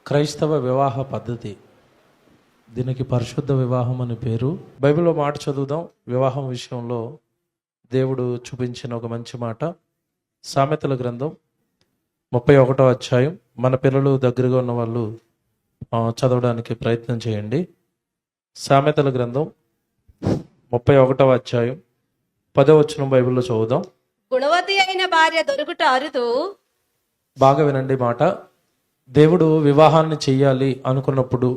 క్రైస్తవ వివాహ పద్ధతి, దీనికి పరిశుద్ధ వివాహం అని పేరు. బైబిల్లో మాట చదువుదాం. వివాహం విషయంలో దేవుడు చూపించిన ఒక మంచి మాట సామెతల గ్రంథం 31వ అధ్యాయం. మన పిల్లలు దగ్గరగా ఉన్న వాళ్ళు చదవడానికి ప్రయత్నం చేయండి. సామెతల గ్రంథం 31వ అధ్యాయం 10వ వచనం బైబిల్లో చదువుదాం. గుణవతి అయిన భార్య దొరుకుట అరుదు. బాగా వినండి మాట. దేవుడు వివాహాన్ని చెయ్యాలి అనుకున్నప్పుడు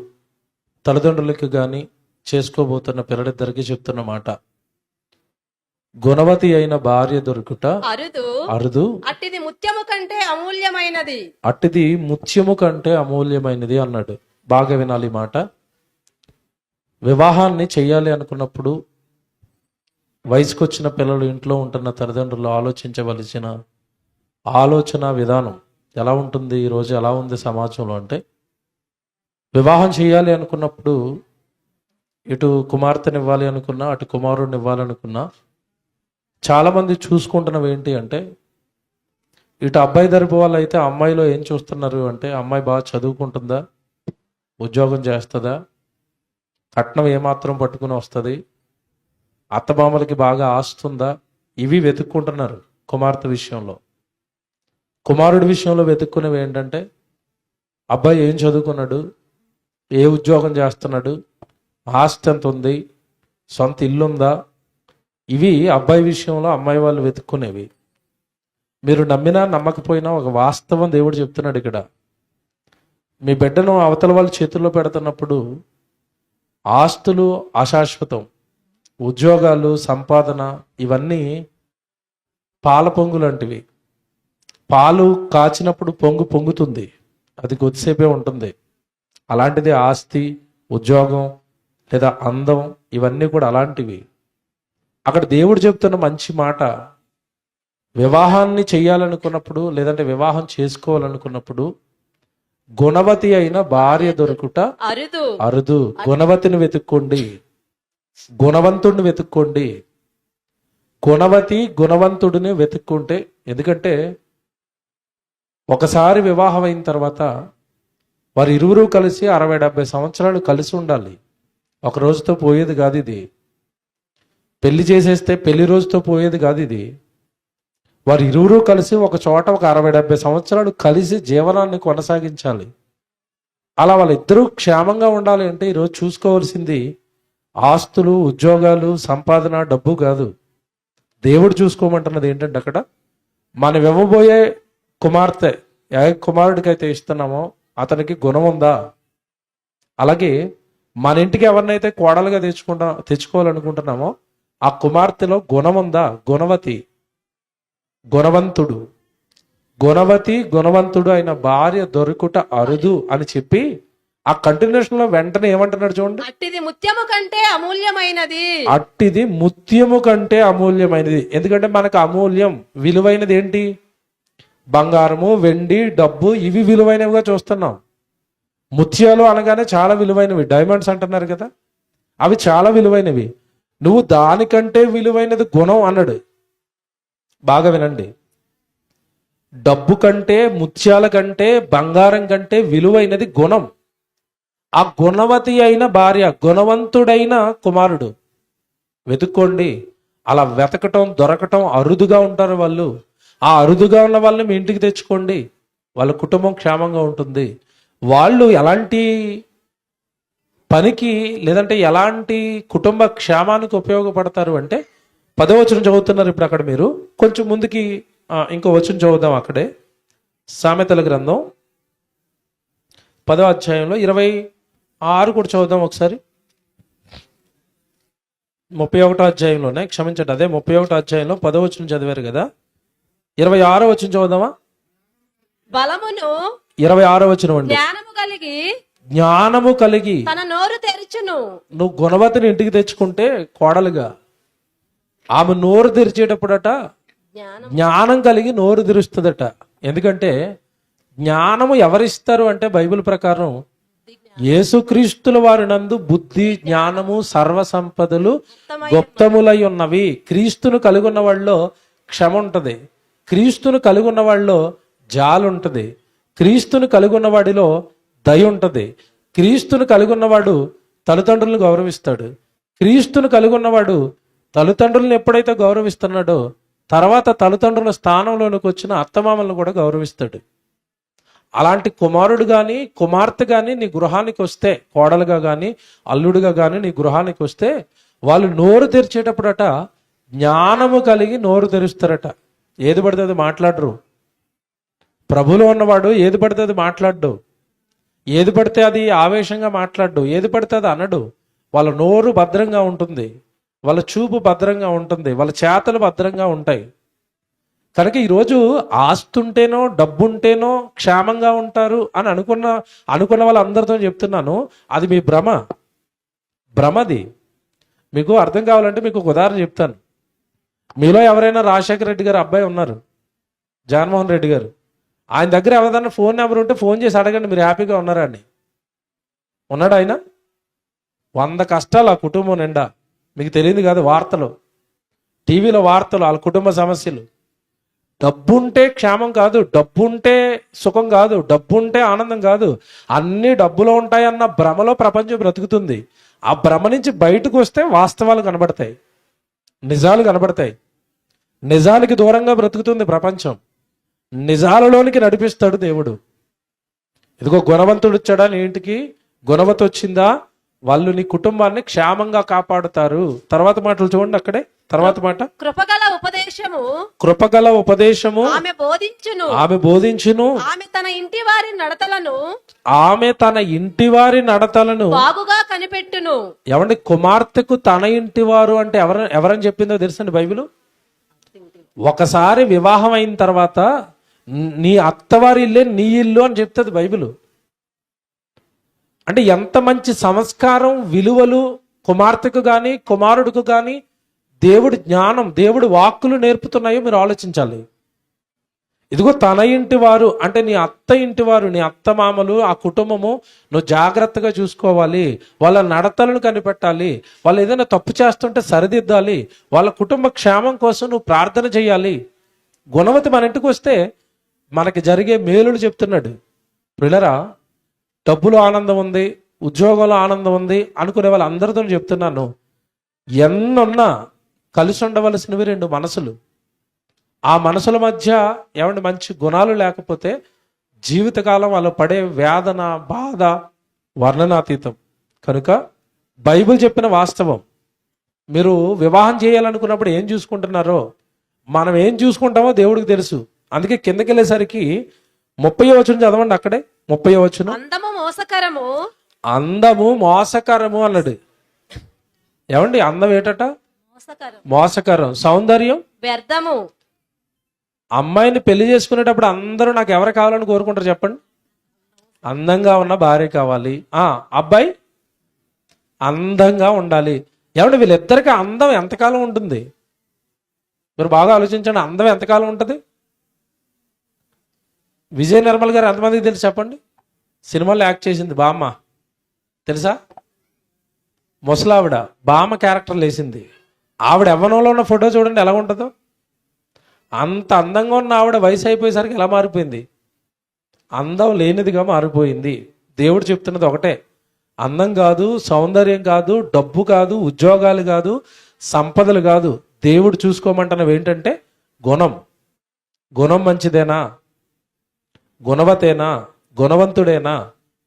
తల్లిదండ్రులకి కానీ చేసుకోబోతున్న పిల్లలిద్దరికీ చెప్తున్న మాట, గుణవతి అయిన భార్య దొరుకుట అరుదు అరుదు, అట్టిది ముత్యము కంటే అమూల్యమైనది. అట్టిది ముత్యము కంటే అమూల్యమైనది అన్నాడు. బాగా వినాలి ఈ మాట. వివాహాన్ని చెయ్యాలి అనుకున్నప్పుడు వయసుకొచ్చిన పిల్లలు, ఇంట్లో ఉంటున్న తల్లిదండ్రులు ఆలోచించవలసిన ఆలోచన విధానం ఎలా ఉంటుంది, ఈరోజు ఎలా ఉంది సమాజంలో అంటే, వివాహం చేయాలి అనుకున్నప్పుడు ఇటు కుమార్తెని ఇవ్వాలి అనుకున్నా, అటు కుమారుడిని ఇవ్వాలనుకున్నా చాలామంది చూసుకుంటున్నవి ఏంటి అంటే, ఇటు అబ్బాయి తరపు వాళ్ళు అయితే అమ్మాయిలో ఏం చూస్తున్నారు అంటే, అమ్మాయి బాగా చదువుకుంటుందా, ఉద్యోగం చేస్తుందా, కట్నం ఏమాత్రం పట్టుకుని వస్తుంది, అత్తమామలకి బాగా ఆస్తుందా, ఇవి వెతుక్కుంటున్నారు. కుమార్తె విషయంలో, కుమారుడి విషయంలో వెతుక్కునేవి ఏంటంటే, అబ్బాయి ఏం చదువుకున్నాడు, ఏ ఉద్యోగం చేస్తున్నాడు, ఆస్తి ఎంత ఉంది, సొంత ఇల్లుందా, ఇవి అబ్బాయి విషయంలో అమ్మాయి వాళ్ళు వెతుక్కునేవి. మీరు నమ్మినా నమ్మకపోయినా ఒక వాస్తవం దేవుడు చెప్తున్నాడు ఇక్కడ. మీ బిడ్డను అవతల వాళ్ళ చేతుల్లో పెడుతున్నప్పుడు ఆస్తులు అశాశ్వతం, ఉద్యోగాలు, సంపాదన ఇవన్నీ పాల పొంగు లాంటివి. పాలు కాచినప్పుడు పొంగు పొంగుతుంది, అది కొద్దిసేపే ఉంటుంది. అలాంటిది ఆస్తి, ఉద్యోగం లేదా అందం, ఇవన్నీ కూడా అలాంటివి. అక్కడ దేవుడు చెప్తున్న మంచి మాట, వివాహాన్ని చెయ్యాలనుకున్నప్పుడు లేదంటే వివాహం చేసుకోవాలనుకున్నప్పుడు గుణవతి అయిన భార్య దొరుకుట అరుదు అరుదు. గుణవతిని వెతుక్కోండి, గుణవంతుడిని వెతుక్కోండి. గుణవతి గుణవంతుడిని వెతుక్కుంటే, ఎందుకంటే ఒకసారి వివాహం అయిన తర్వాత వారు ఇరువురు కలిసి 60-70 సంవత్సరాలు కలిసి ఉండాలి. ఒక రోజుతో పోయేది కాదు ఇది. పెళ్లి చేసేస్తే పెళ్లి రోజుతో పోయేది కాదు ఇది. వారు ఇరువురు కలిసి ఒక చోట ఒక 60-70 సంవత్సరాలు కలిసి జీవనాన్ని కొనసాగించాలి. అలా వాళ్ళిద్దరూ క్షేమంగా ఉండాలి అంటే ఈరోజు చూసుకోవాల్సింది ఆస్తులు, ఉద్యోగాలు, సంపాదన, డబ్బు కాదు. దేవుడు చూసుకోమంటున్నది ఏంటంటే, అక్కడ మనం ఇవ్వబోయే కుమార్తె ఏ కుమారుడికైతే ఇస్తున్నామో అతనికి గుణం ఉందా, అలాగే మన ఇంటికి ఎవరినైతే కోడలుగా తెచ్చుకోవాలనుకుంటున్నామో ఆ కుమార్తెలో గుణం ఉందా. గుణవతి, గుణవంతుడు, గుణవతి గుణవంతుడు అయిన భార్య దొరుకుట అరుదు అని చెప్పి ఆ కంటిన్యూషన్ లో వెంటనే ఏమంటున్నాడు చూడండి, అట్టిది ముత్యము కంటే అమూల్యమైనది. అట్టిది ముత్యము కంటే అమూల్యమైనది. ఎందుకంటే మనకు అమూల్యం, విలువైనది ఏంటి, బంగారము, వెండి, డబ్బు, ఇవి విలువైనవిగా చూస్తున్నాం. ముత్యాలు అనగానే చాలా విలువైనవి, డైమండ్స్ అంటున్నారు కదా, అవి చాలా విలువైనవి. నువ్వు దానికంటే విలువైనది గుణం అన్నాడు. బాగా వినండి. డబ్బు కంటే, ముత్యాల కంటే, బంగారం కంటే విలువైనది గుణం. ఆ గుణవతి అయిన భార్య, గుణవంతుడైన కుమారుడు వెతుక్కోండి. అలా వెతకటం, దొరకటం అరుదుగా ఉంటారు వాళ్ళు. ఆ అరుదుగా ఉన్న వాళ్ళని మీ ఇంటికి తెచ్చుకోండి, వాళ్ళ కుటుంబం క్షేమంగా ఉంటుంది. వాళ్ళు ఎలాంటి పనికి లేదంటే ఎలాంటి కుటుంబ క్షేమానికి ఉపయోగపడతారు అంటే, 10వ వచనం చదువుతున్నారు ఇప్పుడు అక్కడ. మీరు కొంచెం ముందుకి ఇంకో వచనం చదువుదాం. అక్కడే సామెతల గ్రంథం 10వ అధ్యాయంలో 26 కూడా చదువుదాం ఒకసారి. 31వ అధ్యాయంలోనే, క్షమించండి, అదే 31వ అధ్యాయంలో 10వ వచనం చదివారు కదా, 26వ వచనం చదువుదామా. బలమును 26వ వచనం అండి. జ్ఞానము కలిగి తన నోరు తెరచును. నువ్వు గుణవతిని ఇంటికి తెచ్చుకుంటే కోడలుగా, ఆమె నోరు తెరిచేటప్పుడట జ్ఞానం కలిగి నోరు తెరుస్తుందట. ఎందుకంటే జ్ఞానము ఎవరిస్తారు అంటే, బైబిల్ ప్రకారం యేసుక్రీస్తుల వారి నందు బుద్ధి, జ్ఞానము, సర్వ సంపదలు గుప్తములై ఉన్నవి. క్రీస్తును కలిగి ఉన్న వాళ్ళలో క్షమ ఉంటది, క్రీస్తును కలిగి ఉన్న వాళ్ళలో జాలు ఉంటుంది, క్రీస్తును కలిగి ఉన్న వాడిలో దయ ఉంటుంది. క్రీస్తును కలిగి ఉన్నవాడు తల్లిదండ్రులను గౌరవిస్తాడు. క్రీస్తును కలిగి ఉన్నవాడు తల్లిదండ్రులను ఎప్పుడైతే గౌరవిస్తున్నాడో తర్వాత తల్లిదండ్రుల స్థానంలోనికి వచ్చిన అత్తమామలను కూడా గౌరవిస్తాడు. అలాంటి కుమారుడు కానీ కుమార్తె కానీ నీ గృహానికి వస్తే, కోడలుగా కానీ అల్లుడుగా కానీ నీ గృహానికి వస్తే, వాళ్ళు నోరు తెరిచేటప్పుడట జ్ఞానము కలిగి నోరు తెరుస్తారట. ఏది పడితే అది మాట్లాడరు. ప్రభులో ఉన్నవాడు ఏది పడితే అది మాట్లాడు, ఏది పడితే అది ఆవేశంగా మాట్లాడు, ఏది పడితే అది అనడు. వాళ్ళ నోరు భద్రంగా ఉంటుంది, వాళ్ళ చూపు భద్రంగా ఉంటుంది, వాళ్ళ చేతలు భద్రంగా ఉంటాయి. కనుక ఈరోజు ఆస్తుంటేనో డబ్బుంటేనో క్షేమంగా ఉంటారు అని అనుకున్న వాళ్ళందరితో చెప్తున్నాను, అది మీ భ్రమది. మీకు అర్థం కావాలంటే మీకు ఒక ఉదాహరణ చెప్తాను. మీలో ఎవరైనా రాజశేఖర రెడ్డి గారు అబ్బాయి ఉన్నారు, జగన్మోహన్ రెడ్డి గారు. ఆయన దగ్గర ఎవరైనా ఫోన్ నెంబర్ ఉంటే ఫోన్ చేసి అడగండి, మీరు హ్యాపీగా ఉన్నారా అని. ఉన్నాడు ఆయన? 100 కష్టాలు ఆ కుటుంబం నిండా. మీకు తెలియదు కాదు, వార్తలు, టీవీలో వార్తలు, వాళ్ళ కుటుంబ సమస్యలు. డబ్బుంటే క్షేమం కాదు, డబ్బుంటే సుఖం కాదు, డబ్బుంటే ఆనందం కాదు. అన్ని డబ్బులో ఉంటాయన్న భ్రమలో ప్రపంచం బ్రతుకుతుంది. ఆ భ్రమ నుంచి బయటకు వస్తే వాస్తవాలు కనబడతాయి, నిజాలు కనబడతాయి. నిజాలకి దూరంగా బ్రతుకుతుంది ప్రపంచం. నిజాలలోనికి నడిపిస్తాడు దేవుడు. ఇదిగో గుణవంతుడు వచ్చాడా నీ ఇంటికి, గుణవతి వచ్చిందా, వాళ్ళు నీ కుటుంబాన్ని క్షేమంగా కాపాడుతారు. తర్వాత మాటలు చూడండి అక్కడే. తర్వాత మాట, కృపగల ఉపదేశము ఆమె బోధించును, ఆమె తన ఇంటి వారి నడతలను బాగుగా కనిపెట్టును. ఏమండి, కుమార్తెకు తన ఇంటి వారు అంటే ఎవరని చెప్పిందో తెలుసండి బైబిల్. ఒకసారి వివాహం అయిన తర్వాత నీ అత్తవారి ఇల్లే నీ ఇల్లు అని చెప్తుంది బైబిల్. అంటే ఎంత మంచి సంస్కారం, విలువలు కుమార్తెకు కానీ కుమారుడికి కానీ దేవుడి జ్ఞానం, దేవుడి వాక్కులు నేర్పుతున్నాయో మీరు ఆలోచించాలి. ఇదిగో తన ఇంటి వారు అంటే నీ అత్త ఇంటి వారు, నీ అత్త మామలు, ఆ కుటుంబము నువ్వు జాగ్రత్తగా చూసుకోవాలి. వాళ్ళ నడతలను కనిపెట్టాలి. వాళ్ళు ఏదైనా తప్పు చేస్తుంటే సరిదిద్దాలి. వాళ్ళ కుటుంబ క్షేమం కోసం నువ్వు ప్రార్థన చేయాలి. గుణవతి మన ఇంటికి వస్తే మనకి జరిగే మేలులు చెప్తున్నాడు. పిల్లరా, డబ్బులో ఆనందం ఉంది, ఉద్యోగంలో ఆనందం ఉంది అనుకునే వాళ్ళందరితో చెప్తున్నాను, ఎన్నున్నా కలిసి ఉండవలసినవి 2 మనసులు. ఆ మనసుల మధ్య ఏమంటే మంచి గుణాలు లేకపోతే జీవితకాలం వాళ్ళు పడే వేదన, బాధ వర్ణనాతీతం. కనుక బైబిల్ చెప్పిన వాస్తవం. మీరు వివాహం చేయాలనుకున్నప్పుడు ఏం చూసుకుంటున్నారో, మనం ఏం చూసుకుంటామో దేవుడికి తెలుసు. అందుకే కిందకి వెళ్ళేసరికి 30వ వచనం చదవండి. అక్కడే 30వ వచనం, అందము మోసకరము అన్నాడు. ఏమండి, అందం ఏటట? మోసకరం. సౌందర్యం వ్యర్థము. అమ్మాయిని పెళ్లి చేసుకునేటప్పుడు అందరూ నాకు ఎవరు కావాలని కోరుకుంటారు చెప్పండి? అందంగా ఉన్న భార్య కావాలి. అబ్బాయి అందంగా ఉండాలి. ఏమంటే వీళ్ళిద్దరికి అందం ఎంతకాలం ఉంటుంది? మీరు బాగా ఆలోచించండి. అందం ఎంతకాలం ఉంటుంది? విజయ నిర్మల్ గారు ఎంతమందికి తెలుసు చెప్పండి? సినిమాలో యాక్ట్ చేసింది బామ్మ, తెలుసా? ముసలావిడ బామ్మ క్యారెక్టర్లు వేసింది. ఆవిడ యవ్వనంలో ఉన్న ఫోటో చూడండి ఎలా ఉంటుందో. అంత అందంగా ఉన్న ఆవిడ వయసు అయిపోయేసరికి ఎలా మారిపోయింది? అందం లేనిదిగా మారిపోయింది. దేవుడు చెప్తున్నది ఒకటే, అందం కాదు, సౌందర్యం కాదు, డబ్బు కాదు, ఉద్యోగాలు కాదు, సంపదలు కాదు. దేవుడు చూసుకోమంటున్నవి ఏంటంటే గుణం. గుణం మంచిదేనా, గుణవతేనా, గుణవంతుడేనా?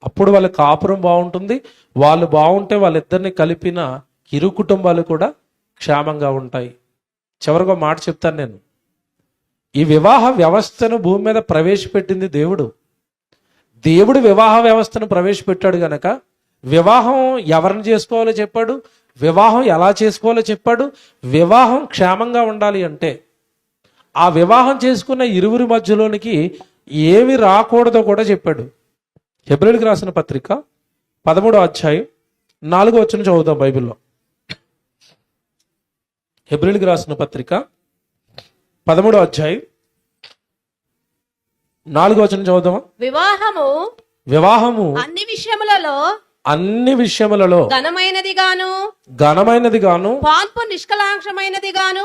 అప్పుడు వాళ్ళ కాపురం బాగుంటుంది. వాళ్ళు బాగుంటే వాళ్ళిద్దరిని కలిపిన ఇరు కుటుంబాలు కూడా క్షేమంగా ఉంటాయి. చివరిగా మాట చెప్తాను నేను. ఈ వివాహ వ్యవస్థను భూమి మీద ప్రవేశపెట్టింది దేవుడు. దేవుడు వివాహ వ్యవస్థను ప్రవేశపెట్టాడు గనక వివాహం ఎవరిని చేసుకోవాలో చెప్పాడు, వివాహం ఎలా చేసుకోవాలో చెప్పాడు. వివాహం క్షేమంగా ఉండాలి అంటే ఆ వివాహం చేసుకున్న ఇరువురి మధ్యలోనికి ఏమి రాకూడదో కూడా చెప్పాడు. హెబ్రీయులకు రాసిన పత్రిక 13వ అధ్యాయం 4వ వచనం చదువుతాం బైబిల్లో. హెబ్రీయులకు రాసిన పత్రిక 13వ అధ్యాయం 4వ వచనం చదువుతామా? వివాహము అన్ని విషయములలో ఘనమైనది గాను పాన్పు నిష్కలంకమైనది గాను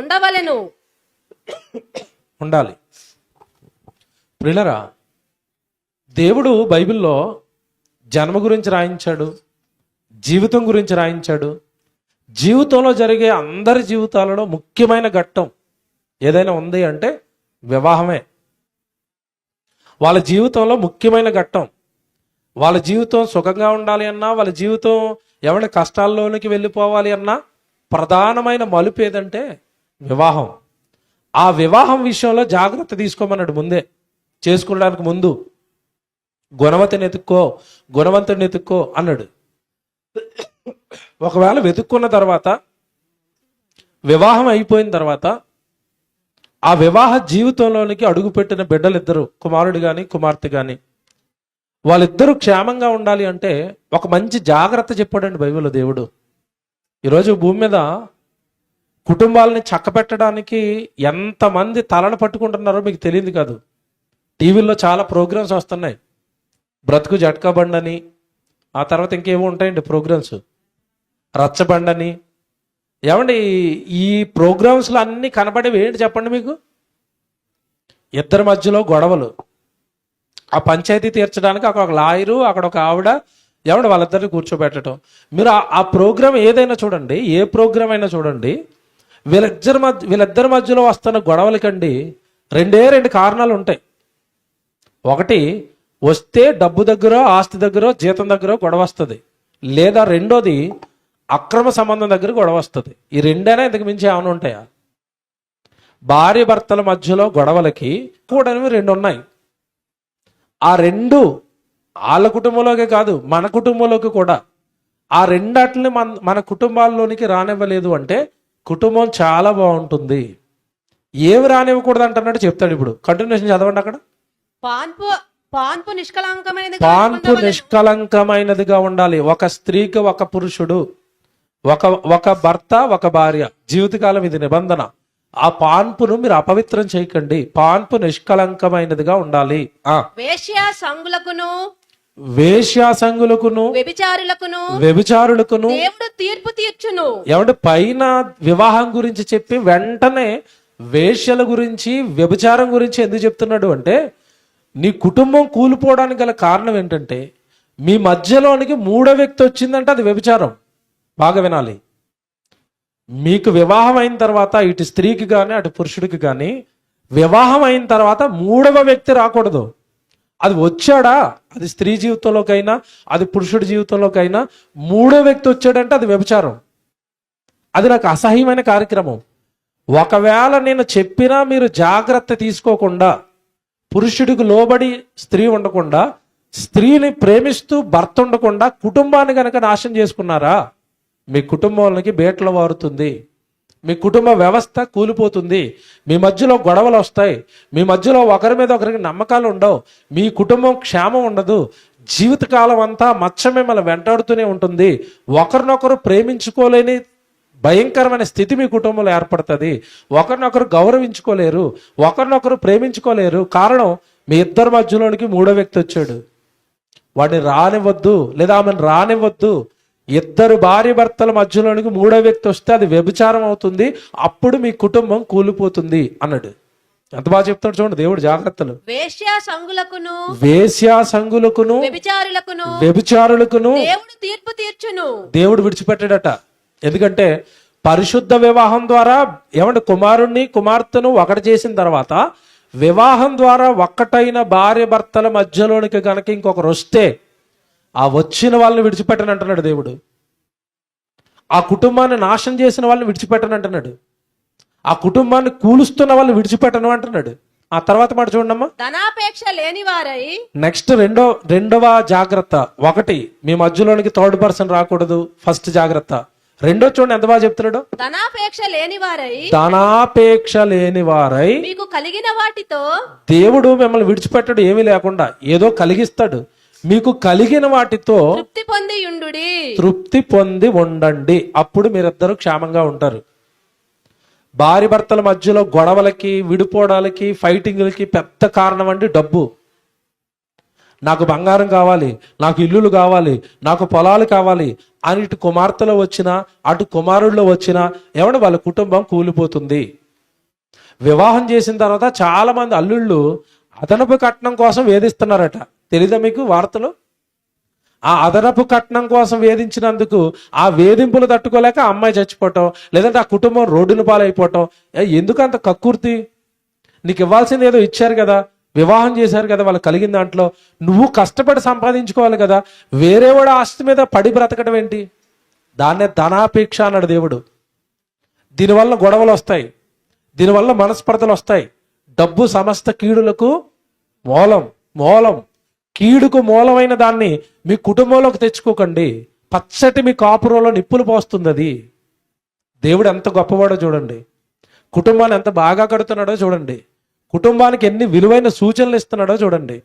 ఉండవలెను. ఉండాలి. ప్రియులరా, దేవుడు బైబిల్లో జన్మ గురించి రాయించాడు, జీవితం గురించి రాయించాడు. జీవితంలో జరిగే అందరి జీవితాలలో ముఖ్యమైన ఘట్టం ఏదైనా ఉంది అంటే వివాహమే. వాళ్ళ జీవితంలో ముఖ్యమైన ఘట్టం. వాళ్ళ జీవితం సుఖంగా ఉండాలి అన్నా, వాళ్ళ జీవితం ఎవరి కష్టాల్లోనికి వెళ్ళిపోవాలి అన్నా ప్రధానమైన మలుపు ఏదంటే వివాహం. ఆ వివాహం విషయంలో జాగ్రత్త తీసుకోమన్నాడు ముందే, చేసుకోవడానికి ముందు. గుణవతిని ఎత్తుక్కో, గుణవంతుడిని ఎత్తుక్కో అన్నాడు. ఒకవేళ వెతుక్కున్న తర్వాత, వివాహం అయిపోయిన తర్వాత, ఆ వివాహ జీవితంలోనికి అడుగుపెట్టిన బిడ్డలిద్దరు, కుమారుడు కానీ కుమార్తె కానీ, వాళ్ళిద్దరూ క్షేమంగా ఉండాలి అంటే ఒక మంచి జాగ్రత్త చెప్పాడండి బైబిల్లో దేవుడు. ఈరోజు భూమి మీద కుటుంబాలని చక్కబెట్టడానికి ఎంతమంది తలను పట్టుకుంటున్నారో మీకు తెలియదు కాదు. టీవీల్లో చాలా ప్రోగ్రామ్స్ వస్తున్నాయి. బ్రతుకు జట్కా బండని, ఆ తర్వాత ఇంకేమో ఉంటాయండి ప్రోగ్రామ్స్, రచ్చబండని. ఏమండి, ఈ ప్రోగ్రామ్స్లో అన్నీ కనబడేవి ఏంటి చెప్పండి మీకు? ఇద్దరి మధ్యలో గొడవలు, ఆ పంచాయతీ తీర్చడానికి అక్కడ ఒక లాయరు, అక్కడ ఒక ఆవిడ, ఏమంటే వాళ్ళిద్దరిని కూర్చోబెట్టడం. మీరు ఆ ప్రోగ్రామ్ ఏదైనా చూడండి, ఏ ప్రోగ్రామ్ అయినా చూడండి, వీళ్ళిద్దరి మధ్యలో వస్తున్న గొడవలకండి రెండు కారణాలు ఉంటాయి. ఒకటి, వస్తే డబ్బు దగ్గర, ఆస్తి దగ్గర, జీతం దగ్గర గొడవ వస్తుంది. లేదా రెండోది, అక్రమ సంబంధం దగ్గర గొడవ వస్తుంది. ఈ రెండైనా ఇంతకు మించి ఏమైనా ఉంటాయా? భార్య భర్తల మధ్యలో గొడవలకి కూడా రెండు ఉన్నాయి. ఆ రెండు వాళ్ళ కుటుంబంలోకే కాదు, మన కుటుంబంలోకి కూడా. ఆ రెండాటిని మన కుటుంబాల్లోనికి రానివ్వలేదు అంటే కుటుంబం చాలా బాగుంటుంది. ఏమి రానివ్వకూడదు అంటున్నాడు చెప్తాడు. ఇప్పుడు కంటిన్యూషన్ చదవండి. అక్కడ పాన్పు నిష్కలంకమైనదిగా ఉండాలి. ఒక స్త్రీకి ఒక పురుషుడు, ఒక భర్త ఒక భార్య, జీవితకాలం ఇది నిబంధన. ఆ పాన్పును మీరు అపవిత్రం చేయకండి. పాన్పు నిష్కలంకమైనదిగా ఉండాలి. వేశ్యాసంగులకును వ్యభిచారులకును దేవుడు తీర్పు తీర్చును. ఏమంటే పైన వివాహం గురించి చెప్పి వెంటనే వేశ్యల గురించి, వ్యభిచారం గురించి ఎందుకు చెప్తున్నాడు అంటే, నీ కుటుంబం కూలిపోవడానికి గల కారణం ఏంటంటే మీ మధ్యలోనికి మూడో వ్యక్తి వచ్చిందంటే అది వ్యభిచారం. బాగా వినాలి. మీకు వివాహం అయిన తర్వాత ఇటు స్త్రీకి కానీ అటు పురుషుడికి కానీ వివాహం అయిన తర్వాత మూడవ వ్యక్తి రాకూడదు. అది వచ్చాడా, అది స్త్రీ జీవితంలోకైనా అది పురుషుడి జీవితంలోకైనా మూడో వ్యక్తి వచ్చాడంటే అది వ్యభిచారం. అది నాకు అసహ్యమైన కార్యక్రమం. ఒకవేళ నేను చెప్పినా మీరు జాగ్రత్త తీసుకోకుండా, పురుషుడికి లోబడి స్త్రీ ఉండకుండా, స్త్రీని ప్రేమిస్తూ భర్త ఉండకుండా కుటుంబాన్ని కనుక నాశనం చేసుకున్నారా, మీ కుటుంబానికి బేటలు వారుతుంది, మీ కుటుంబ వ్యవస్థ కూలిపోతుంది, మీ మధ్యలో గొడవలు వస్తాయి, మీ మధ్యలో ఒకరి మీద ఒకరికి నమ్మకాలు ఉండవు, మీ కుటుంబం క్షేమం ఉండదు, జీవితకాలం అంతా మచ్చ మిమ్మల్ని వెంటాడుతూనే ఉంటుంది, ఒకరినొకరు ప్రేమించుకోలేని భయంకరమైన స్థితి మీ కుటుంబంలో ఏర్పడుతుంది, ఒకరినొకరు గౌరవించుకోలేరు, ఒకరినొకరు ప్రేమించుకోలేరు. కారణం, మీ ఇద్దరి మధ్యలోనికి మూడో వ్యక్తి వచ్చాడు. వాడిని రానివ్వద్దు, లేదా ఆమెను రానివ్వద్దు. ఇద్దరు భార్య భర్తల మధ్యలోనికి మూడో వ్యక్తి వస్తే అది వ్యభిచారం అవుతుంది, అప్పుడు మీ కుటుంబం కూలిపోతుంది అన్నాడు. ఎంత బాగా చెప్తాడు చూడండి దేవుడు జాగ్రత్తలు. వేశ్యాసంగులకును వ్యభిచారులకును దేవుడు తీర్పు తీర్చును. దేవుడు విడిచిపెట్టాడట. ఎందుకంటే పరిశుద్ధ వివాహం ద్వారా ఏమంటే కుమారుణ్ణి కుమార్తెను ఒకటి చేసిన తర్వాత, వివాహం ద్వారా ఒక్కటైన భార్య భర్తల మధ్యలోనికి కనుక ఇంకొకరు వస్తే ఆ వచ్చిన వాళ్ళని విడిచిపెట్టను అంటున్నాడు దేవుడు. ఆ కుటుంబాన్ని నాశనం చేసిన వాళ్ళని విడిచిపెట్టను అంటున్నాడు. ఆ కుటుంబాన్ని కూలుస్తున్న వాళ్ళని విడిచిపెట్టను అంటున్నాడు. ఆ తర్వాత మాట చూడమ్మా. ధనాపేక్ష లేని వారై. నెక్స్ట్ రెండవ జాగ్రత్త. ఒకటి, మీ మధ్యలోనికి థర్డ్ పర్సన్ రాకూడదు, ఫస్ట్ జాగ్రత్త. రెండో చూడండి ఎంత బాగా చెప్తున్నాడు. ధనాపేక్ష లేని వారై మీకు కలిగిన వాటితో. దేవుడు మిమ్మల్ని విడిచిపెట్టడు ఏమీ లేకుండా, ఏదో కలిగిస్తాడు. మీకు కలిగిన వాటితో తృప్తి పొంది ఉండండి, అప్పుడు మీరిద్దరూ క్షేమంగా ఉంటారు. భార్య భర్తల మధ్యలో గొడవలకి, విడిపోవడాలకి, ఫైటింగ్లకి పెద్ద కారణం అండి డబ్బు. నాకు బంగారం కావాలి, నాకు ఇల్లులు కావాలి, నాకు పొలాలు కావాలి అని ఇటు కుమార్తెలో వచ్చినా అటు కుమారుల్లో వచ్చినా ఏమంటే వాళ్ళ కుటుంబం కూలిపోతుంది. వివాహం చేసిన తర్వాత చాలా మంది అల్లుళ్ళు అదనపు కట్నం కోసం వేధిస్తున్నారట. తెలీదా మీకు వార్తలు? ఆ అదనపు కట్నం కోసం వేధించినందుకు ఆ వేధింపులు తట్టుకోలేక ఆ అమ్మాయి చచ్చిపోవటం, లేదంటే ఆ కుటుంబం రోడ్డున పాలైపోవటం. ఎందుకు అంత కక్కుర్తి? నీకు ఇవ్వాల్సింది ఏదో ఇచ్చారు కదా, వివాహం చేశారు కదా, వాళ్ళు కలిగిన దాంట్లో నువ్వు కష్టపడి సంపాదించుకోవాలి కదా, వేరేవాడు ఆస్తి మీద పడి బ్రతకడం ఏంటి? దాన్నే ధనాపేక్ష అన్నాడు దేవుడు. దీనివల్ల గొడవలు వస్తాయి, దీనివల్ల మనస్పర్ధలు వస్తాయి. డబ్బు సమస్త కీడులకు మూలం. కీడుకు మూలమైన దాన్ని మీ కుటుంబంలోకి తెచ్చుకోకండి. పచ్చటి మీ కాపురంలో నిప్పులు పోస్తుంది అది. దేవుడు ఎంత గొప్పవాడో చూడండి, కుటుంబాన్ని ఎంత బాగా కడుతున్నాడో చూడండి, కుటుంబానికి ఎన్ని విలువైన సూచనలు ఇస్తున్నాడో చూడండి.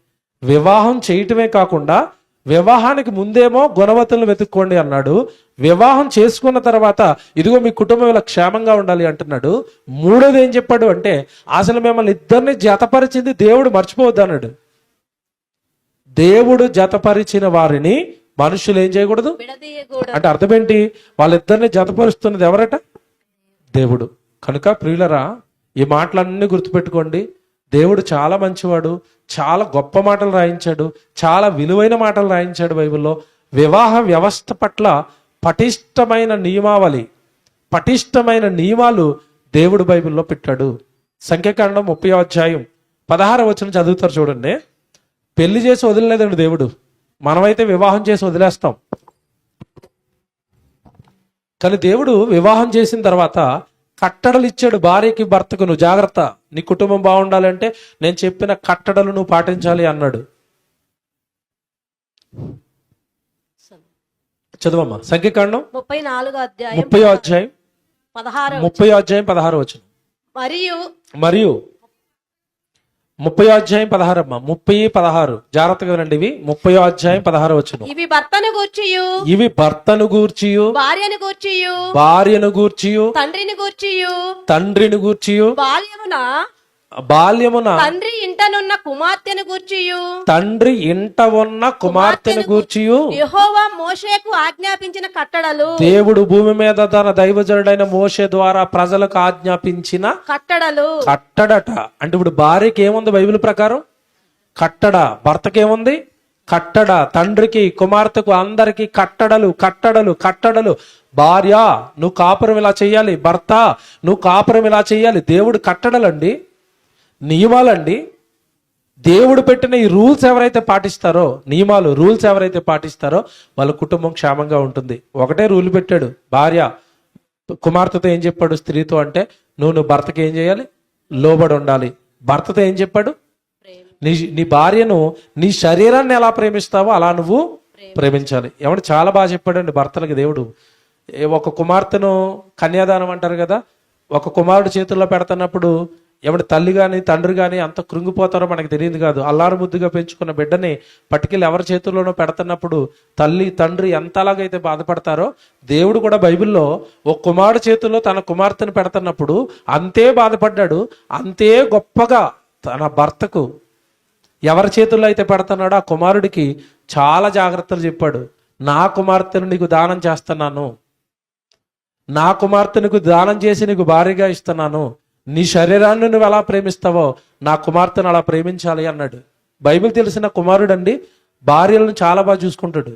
వివాహం చేయటమే కాకుండా వివాహానికి ముందేమో గుణవతులను వెతుక్కోండి అన్నాడు. వివాహం చేసుకున్న తర్వాత ఇదిగో మీ కుటుంబం ఇలా క్షేమంగా ఉండాలి అంటున్నాడు. మూడోది ఏం చెప్పాడు అంటే అసలు మిమ్మల్ని ఇద్దరిని జతపరిచింది దేవుడు, మర్చిపోవద్దు అన్నాడు. దేవుడు జతపరిచిన వారిని మనుషులు ఏం చేయకూడదు విడదీయకూడదు. అంటే అర్థం ఏంటి? వాళ్ళిద్దరిని జతపరుస్తున్నది ఎవరట? దేవుడు. కనుక ప్రియులరా, ఈ మాటలన్నీ గుర్తుపెట్టుకోండి. దేవుడు చాలా మంచివాడు, చాలా గొప్ప మాటలు రాయించాడు, చాలా విలువైన మాటలు రాయించాడు బైబిల్లో. వివాహ వ్యవస్థ పట్ల పటిష్టమైన నియమాలు దేవుడు బైబిల్లో పెట్టాడు. సంఖ్యాకాండం 30 చదువుతారు చూడండి. పెళ్లి చేసి వదిలేదండి దేవుడు. మనమైతే వివాహం చేసి వదిలేస్తాం, కానీ దేవుడు వివాహం చేసిన తర్వాత కట్టడలు ఇచ్చాడు భార్యకి, భర్తకు. నువ్వు జాగ్రత్త, నీ కుటుంబం బాగుండాలంటే నేను చెప్పిన కట్టడలు నువ్వు పాటించాలి అన్నాడు. చదువమ్మా సంఖ్యాకాండం 34వ అధ్యాయం 30వ అధ్యాయం 16వ వచనం. మరియు 30వ అధ్యాయం 16 అమ్మా, 30-16 జాగ్రత్తగా వినండి. ఇవి 30వ అధ్యాయం 16 వచనం. ఇవి భర్తను గూర్చియు భార్యను గూర్చియు తండ్రిని గూర్చియు బాల్యమున తండ్రి ఇంట ఉన్న కుమార్తెను గూర్చియు యెహోవా మోషేకు ఆజ్ఞాపించిన కట్టడలు. దేవుడు భూమి మీద తన దైవజనుడైన మోషే ద్వారా ప్రజలకు ఆజ్ఞాపించిన కట్టడట. అంటే ఇప్పుడు భార్యకి ఏముంది బైబిల్ ప్రకారం? కట్టడ. భర్తకేముంది? కట్టడ. తండ్రికి, కుమార్తెకు, అందరికి కట్టడలు. భార్య నువ్వు కాపురం ఇలా చెయ్యాలి, భర్త నువ్వు కాపురం ఇలా చెయ్యాలి. దేవుడు కట్టడలండి, నియమాలండి. దేవుడు పెట్టిన ఈ రూల్స్ ఎవరైతే పాటిస్తారో, రూల్స్ ఎవరైతే పాటిస్తారో వాళ్ళ కుటుంబం క్షేమంగా ఉంటుంది. ఒకటే రూల్ పెట్టాడు. భార్య కుమార్తెతో ఏం చెప్పాడు? స్త్రీతో అంటే నువ్వు భర్తకి ఏం చేయాలి? లోబడి ఉండాలి. భర్తతో ఏం చెప్పాడు? నీ భార్యను నీ శరీరాన్ని ఎలా ప్రేమిస్తావో అలా నువ్వు ప్రేమించాలి. ఏమంటే చాలా బాగా చెప్పాడండి భర్తలకి దేవుడు. ఒక కుమార్తెను కన్యాదానం అంటారు కదా, ఒక కుమారుడు చేతుల్లో పెడుతున్నప్పుడు ఎవరి తల్లి కానీ తండ్రి కానీ అంత కృంగిపోతారో మనకు తెలియదు కాదు. అల్లారు ముద్దుగా పెంచుకున్న బిడ్డని పట్టుకెళ్ళి ఎవరి చేతుల్లోనో పెడుతున్నప్పుడు తల్లి తండ్రి ఎంతలాగైతే బాధపడతారో, దేవుడు కూడా బైబిల్లో ఒక కుమారుడు చేతుల్లో తన కుమార్తెను పెడుతున్నప్పుడు అంతే బాధపడ్డాడు. అంతే గొప్పగా తన భర్తకు ఎవరి చేతుల్లో అయితే పెడుతున్నాడో ఆ కుమారుడికి చాలా జాగ్రత్తలు చెప్పాడు. నా కుమార్తెను నీకు దానం చేస్తున్నాను, నా కుమార్తెను దానం చేసి నీకు భార్యగా ఇస్తున్నాను, నీ శరీరాన్ని నువ్వు ఎలా ప్రేమిస్తావో నా కుమార్తెను అలా ప్రేమించాలి అన్నాడు. బైబిల్ తెలిసిన కుమారుడండి భార్యలను చాలా బాగా చూసుకుంటాడు.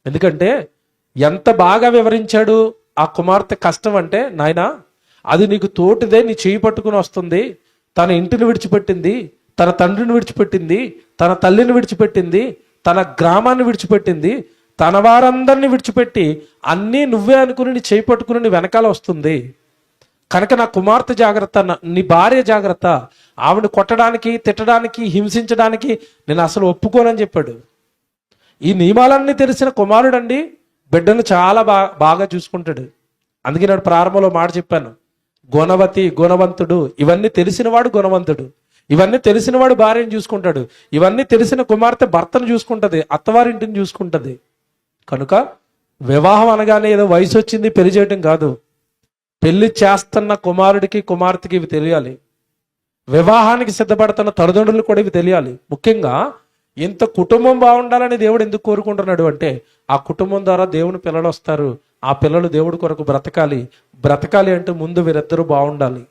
ఎందుకంటే ఎంత బాగా వివరించాడు ఆ కుమార్తె కష్టం అంటే, నాయనా అది నీకు తోటిదే, నీ చేయి పట్టుకుని వస్తుంది, తన ఇంటిని విడిచిపెట్టింది, తన తండ్రిని విడిచిపెట్టింది, తన తల్లిని విడిచిపెట్టింది, తన గ్రామాన్ని విడిచిపెట్టింది, తన వారందరినీ విడిచిపెట్టి అన్నీ నువ్వే అనుకుని నీ చేయి పట్టుకుని నీ వెనకాల వస్తుంది. కనుక నా కుమార్తె జాగ్రత్త, నీ భార్య జాగ్రత్త, ఆవిడ కొట్టడానికి, తిట్టడానికి, హింసించడానికి నేను అసలు ఒప్పుకోనని చెప్పాడు. ఈ నియమాలన్నీ తెలిసిన కుమారుడండి బిడ్డను చాలా బాగా చూసుకుంటాడు. అందుకే నేను ప్రారంభంలో మాట చెప్పాను, గుణవంతుడు. ఇవన్నీ తెలిసినవాడు గుణవంతుడు. ఇవన్నీ తెలిసినవాడు భార్యను చూసుకుంటాడు. ఇవన్నీ తెలిసిన కుమార్తె భర్తను చూసుకుంటది, అత్తవారింటిని చూసుకుంటది. కనుక వివాహం అనగానే ఏదో వయసు వచ్చింది పెళ్లి చేయటం కాదు. పెళ్లి చేస్తున్న కుమారుడికి కుమార్తెకి ఇవి తెలియాలి. వివాహానికి సిద్ధపడుతున్న తల్లిదండ్రులు కూడా ఇవి తెలియాలి. ముఖ్యంగా ఇంత కుటుంబం బాగుండాలని దేవుడు ఎందుకు కోరుకుంటున్నాడు అంటే, ఆ కుటుంబం ద్వారా దేవుని పిల్లలు వస్తారు. ఆ పిల్లలు దేవుడి కొరకు బ్రతకాలి అంటే ముందు వీరిద్దరూ బాగుండాలి.